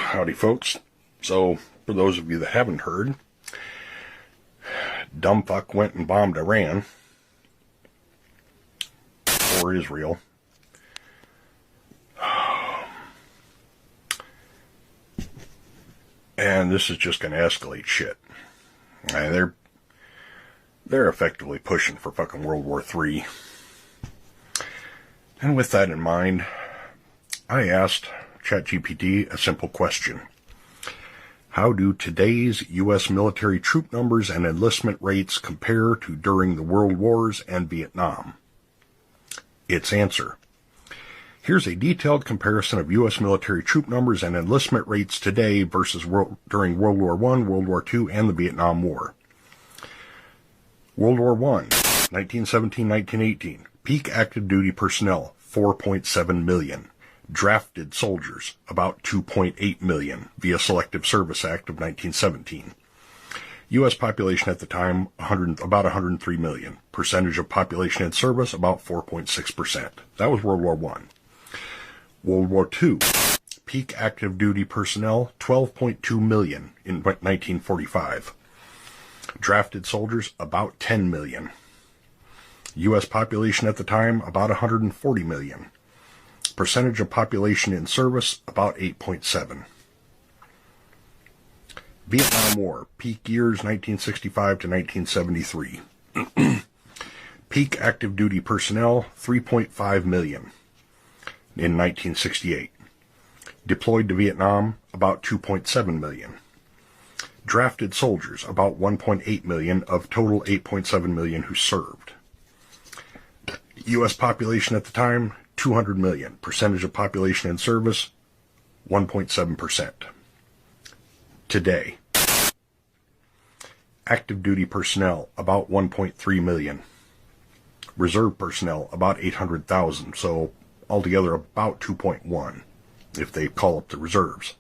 Howdy, folks. So, for those of you that haven't heard, dumb fuck went and bombed Iran, or Israel. And this is just going to escalate shit. And they're effectively pushing for fucking World War III. And with that in mind, I asked ChatGPT a simple question. How do today's U.S. military troop numbers and enlistment rates compare to during the World Wars and Vietnam? Its answer. Here's a detailed comparison of U.S. military troop numbers and enlistment rates today versus during World War I, World War II, and the Vietnam War. World War I, 1917-1918. Peak active duty personnel, 4.7 million. Drafted soldiers, about 2.8 million, via Selective Service Act of 1917. U.S. population at the time, about 103 million. Percentage of population in service, about 4.6%. That was World War I. World War II. Peak active duty personnel, 12.2 million in 1945. Drafted soldiers, about 10 million. U.S. population at the time, about 140 million. Percentage of population in service, about 8.7. Vietnam War, peak years 1965 to 1973. Peak active duty personnel, 3.5 million in 1968. Deployed to Vietnam, about 2.7 million. Drafted soldiers, about 1.8 million of total 8.7 million who served. U.S. population at the time, 200 million. Percentage of population in service, 1.7%. Today, active duty personnel, about 1.3 million. Reserve personnel, about 800,000. So altogether, about 2.1, if they call up the reserves.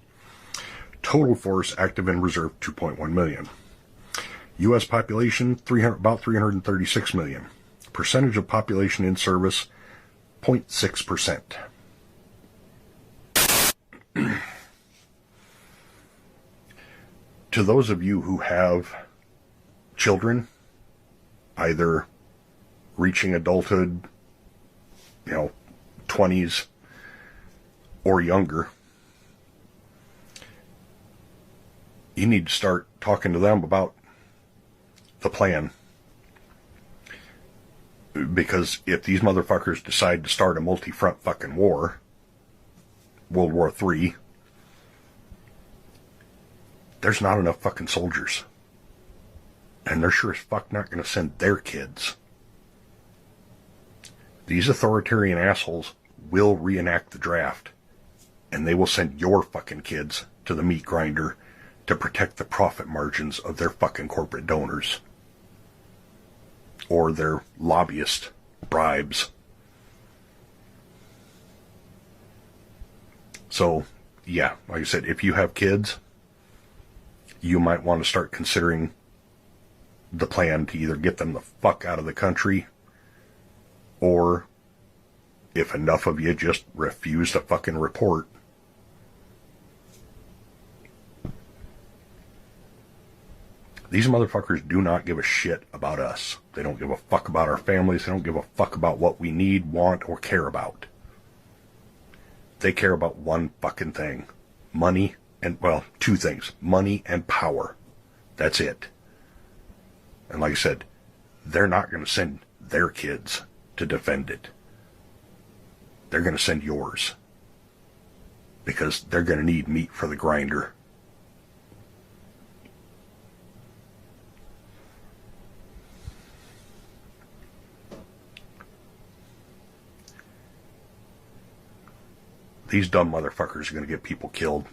Total force active and reserve, 2.1 million. U.S. population, about 336 million. Percentage of population in service, 0.6%. To those of you who have children, either reaching adulthood, 20s or younger, you need to start talking to them about the plan. Because if these motherfuckers decide to start a multi-front fucking war, World War III, there's not enough fucking soldiers. And they're sure as fuck not going to send their kids. These authoritarian assholes will reenact the draft. And they will send your fucking kids to the meat grinder to protect the profit margins of their fucking corporate donors. Or their lobbyist bribes. So, yeah, like I said, if you have kids, you might want to start considering the plan to either get them the fuck out of the country, or if enough of you just refuse to fucking report, these motherfuckers do not give a shit about us. They don't give a fuck about our families. They don't give a fuck about what we need, want, or care about. They care about one fucking thing. Money and, two things. Money and power. That's it. And like I said, they're not going to send their kids to defend it. They're going to send yours. Because they're going to need meat for the grinder. These dumb motherfuckers are going to get people killed.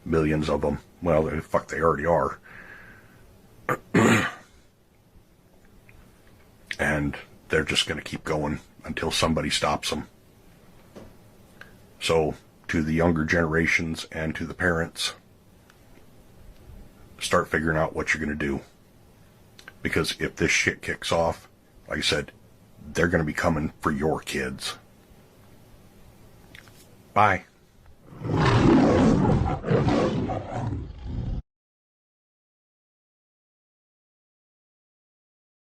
Millions of them. Well, they already are. And they're just going to keep going until somebody stops them. So, to the younger generations and to the parents, start figuring out what you're going to do. Because if this shit kicks off, like I said, they're going to be coming for your kids. Bye.